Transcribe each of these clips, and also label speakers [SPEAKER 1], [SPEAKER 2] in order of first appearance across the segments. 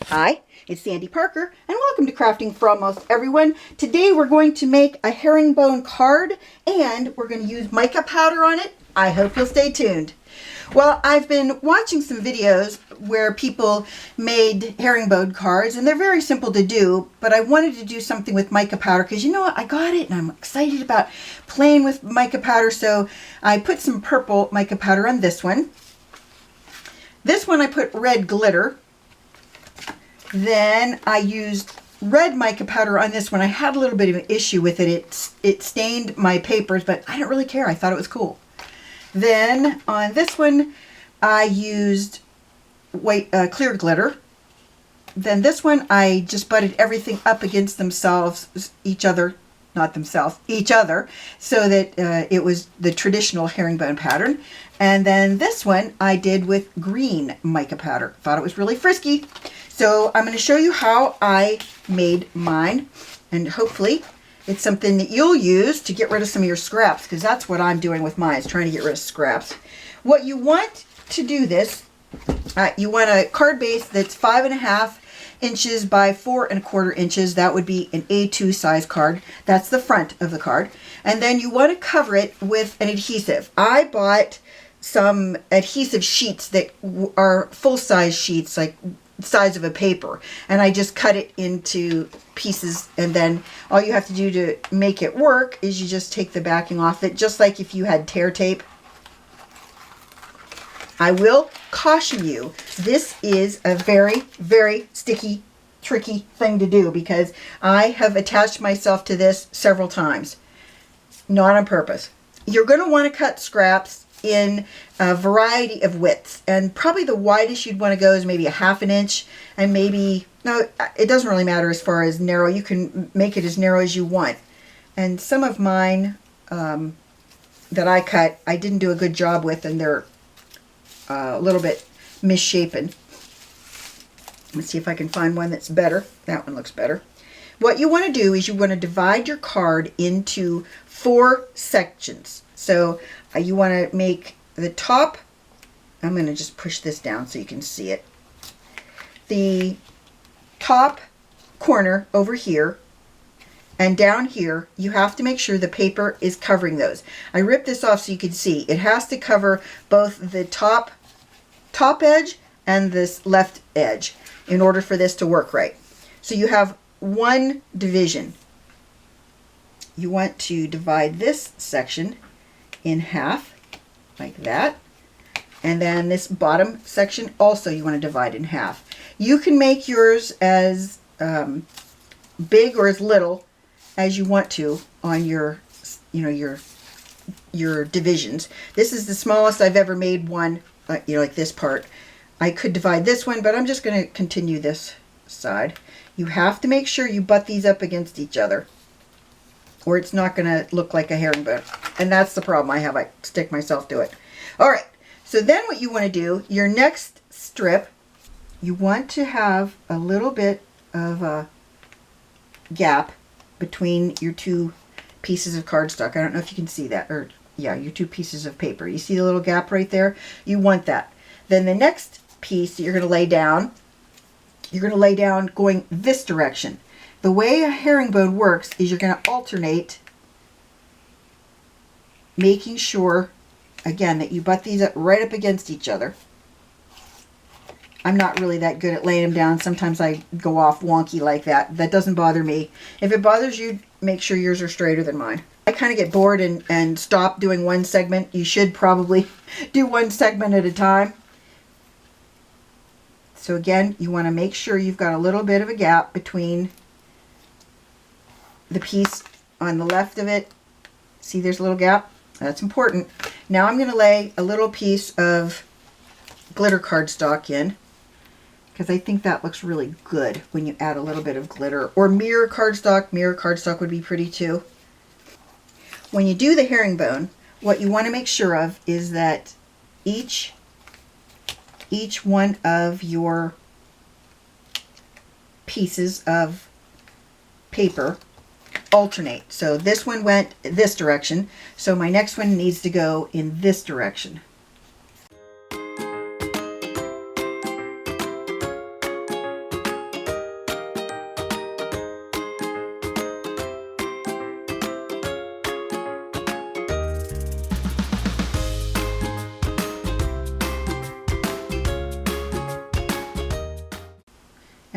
[SPEAKER 1] Hi, it's Sandy Parker, and welcome to Crafting for Almost Everyone. Today we're going to make a herringbone card, and we're going to use mica powder on it. I hope you'll stay tuned. Well, I've been watching some videos where people made herringbone cards, and they're very simple to do, but I wanted to do something with mica powder because, you know what, I got it, and I'm excited about playing with mica powder, so I put some purple mica powder on this one. This one I put red glitter. Then I used red mica powder on this one. I had a little bit of an issue with it. It stained my papers, but I didn't really care. I thought it was cool. Then on this one, I used white clear glitter. Then this one, I just butted everything up against each other, so that it was the traditional herringbone pattern. And then this one I did with green mica powder. Thought it was really frisky. So I'm going to show you how I made mine, and hopefully it's something that you'll use to get rid of some of your scraps, because that's what I'm doing with mine, is trying to get rid of scraps. What you want to do this, you want a card base that's 5.5 inches by 4.25 inches. That would be an A2 size card. That's the front of the card. And then you want to cover it with an adhesive. I bought some adhesive sheets that are full-size sheets, like size of a paper, and I just cut it into pieces, and then all you have to do to make it work is you just take the backing off it, just like if you had tear tape. I will caution you, this is a very, very sticky, tricky thing to do, because I have attached myself to this several times, not on purpose. You're going to want to cut scraps in a variety of widths, and probably the widest you'd want to go is maybe 1/2 inch, and maybe, no, it doesn't really matter as far as narrow. You can make it as narrow as you want. And some of mine that I cut, I didn't do a good job with, and they're a little bit misshapen. Let's see if I can find one that's better. That one looks better. What you want to do is you want to divide your card into 4 sections. So you want to make the top, I'm going to just push this down so you can see it. The top corner over here and down here, you have to make sure the paper is covering those. I ripped this off so you can see. It has to cover both the top edge and this left edge in order for this to work right. So you have one division. You want to divide this section in half, like that. And then this bottom section also you want to divide in half. You can make yours as big or as little as you want to on your, your divisions. This is the smallest I've ever made one, like this part. I could divide this one, but I'm just going to continue this side. You have to make sure you butt these up against each other, or it's not going to look like a herringbone. And that's the problem I have. I stick myself to it. All right. So then what you want to do, your next strip, you want to have a little bit of a gap between your 2 pieces of cardstock. I don't know if you can see that. Or, yeah, your 2 pieces of paper. You see the little gap right there? You want that. Then the next piece that you're going to lay down, going this direction. The way a herringbone works is you're going to alternate, making sure, again, that you butt these up right up against each other. I'm not really that good at laying them down. Sometimes I go off wonky like that. That doesn't bother me. If it bothers you, make sure yours are straighter than mine. I kind of get bored and stop doing one segment. You should probably do one segment at a time. So again, you want to make sure you've got a little bit of a gap between the piece on the left of it. See, there's a little gap. That's important. Now I'm going to lay a little piece of glitter cardstock in, because I think that looks really good when you add a little bit of glitter. Or mirror cardstock. Mirror cardstock would be pretty too. When you do the herringbone, what you want to make sure of is that each one of your pieces of paper alternate. So this one went this direction, so my next one needs to go in this direction.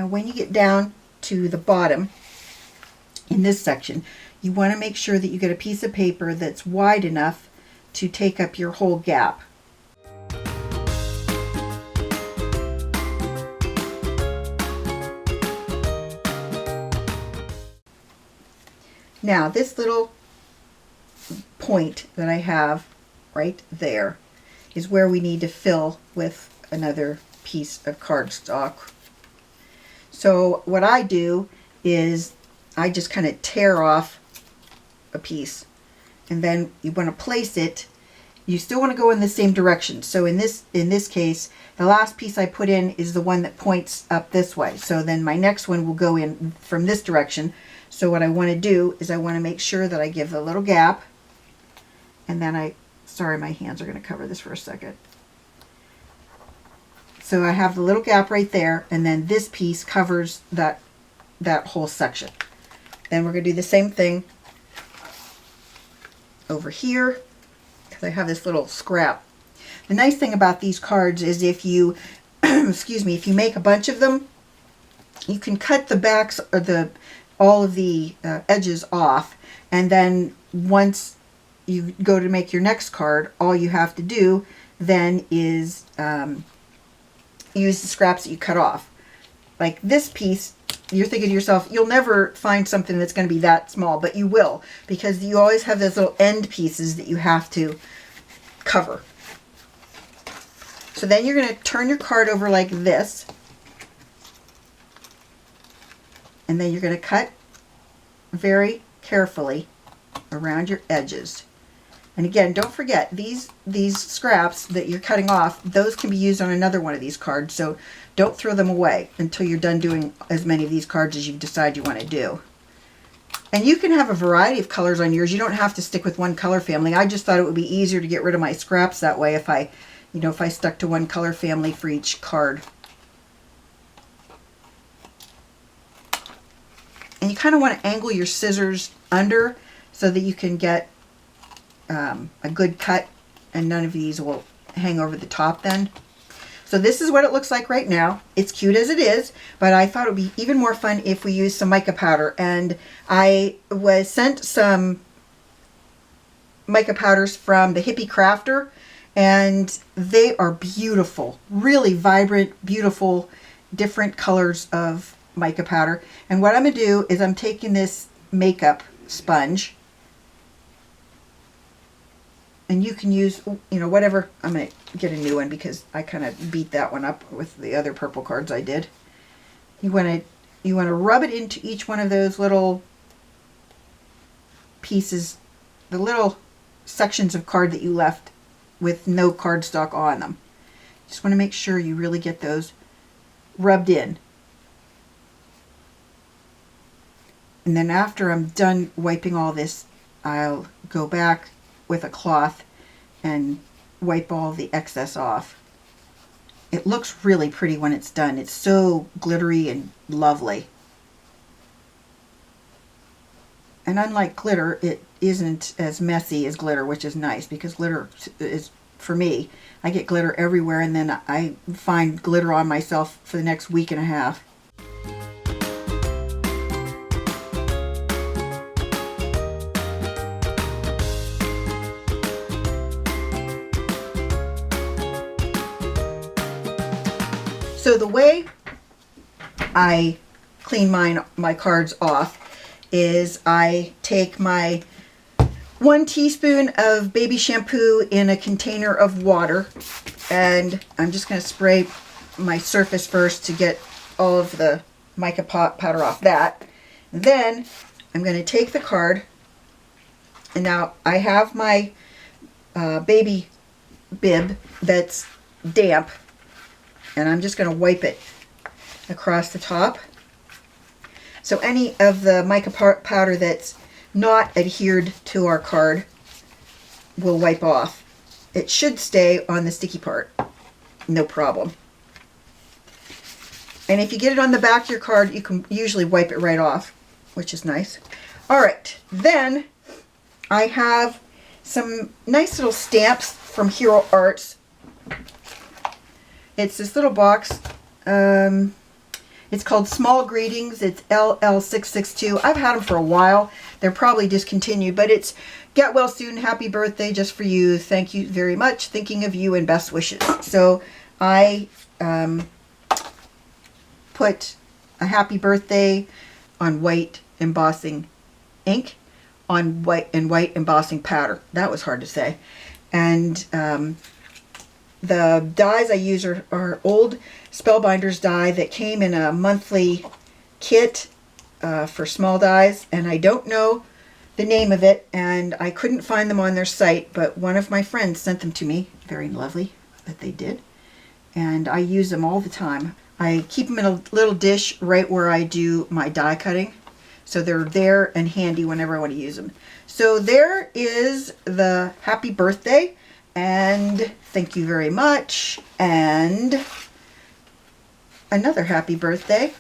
[SPEAKER 1] And when you get down to the bottom in this section, you want to make sure that you get a piece of paper that's wide enough to take up your whole gap. Now this little point that I have right there is where we need to fill with another piece of cardstock. So what I do is I just kind of tear off a piece, and then you want to place it. You still want to go in the same direction. So in this case, the last piece I put in is the one that points up this way. So then my next one will go in from this direction. So what I want to do is I want to make sure that I give a little gap, and then sorry, my hands are going to cover this for a second. So I have the little gap right there, and then this piece covers that whole section. Then we're going to do the same thing over here, because I have this little scrap. The nice thing about these cards is if you, excuse me, if you make a bunch of them, you can cut the backs or all of the edges off, and then once you go to make your next card, all you have to do then is use the scraps that you cut off. Like this piece, you're thinking to yourself, you'll never find something that's going to be that small, but you will, because you always have those little end pieces that you have to cover. So then you're going to turn your card over like this, and then you're going to cut very carefully around your edges. And again, don't forget, these scraps that you're cutting off, those can be used on another one of these cards, so don't throw them away until you're done doing as many of these cards as you decide you want to do. And you can have a variety of colors on yours. You don't have to stick with one color family. I just thought it would be easier to get rid of my scraps that way if I stuck to one color family for each card. And you kind of want to angle your scissors under so that you can get a good cut, and none of these will hang over the top then. So this is what it looks like right now. It's cute as it is, but I thought it would be even more fun if we used some mica powder. And I was sent some mica powders from the Hippie Crafter, and they are beautiful, really vibrant, beautiful, different colors of mica powder. And what I'm going to do is I'm taking this makeup sponge, and you can use, whatever. I'm going to get a new one because I kind of beat that one up with the other purple cards I did. You want to rub it into each one of those little pieces, the little sections of card that you left with no cardstock on them. Just want to make sure you really get those rubbed in. And then after I'm done wiping all this, I'll go back with a cloth and wipe all the excess off. It looks really pretty when it's done. It's so glittery and lovely. And unlike glitter, it isn't as messy as glitter, which is nice, because glitter is, for me, I get glitter everywhere, and then I find glitter on myself for the next week and a half. So the way I clean my cards off is I take my 1 teaspoon of baby shampoo in a container of water, and I'm just going to spray my surface first to get all of the mica powder off that. Then I'm going to take the card, and now I have my baby bib that's damp, and I'm just going to wipe it across the top. So any of the mica powder that's not adhered to our card will wipe off. It should stay on the sticky part, no problem. And if you get it on the back of your card, you can usually wipe it right off, which is nice. Alright, then I have some nice little stamps from Hero Arts. It's this little box. It's called Small Greetings. It's LL662. I've had them for a while. They're probably discontinued, but it's get well soon, happy birthday just for you. Thank you very much. Thinking of you and best wishes. So I put a happy birthday on white embossing ink on white embossing powder. That was hard to say. And the dies I use are old Spellbinders die that came in a monthly kit for small dies, and I don't know the name of it, and I couldn't find them on their site, but one of my friends sent them to me. Very lovely that they did. And I use them all the time. I keep them in a little dish right where I do my die cutting, so they're there and handy whenever I want to use them. So there is the happy birthday, and thank you very much, and another happy birthday.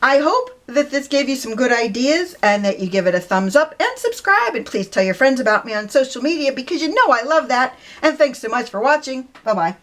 [SPEAKER 1] I hope that this gave you some good ideas and that you give it a thumbs up and subscribe, and please tell your friends about me on social media because you know I love that. And thanks so much for watching. Bye-bye.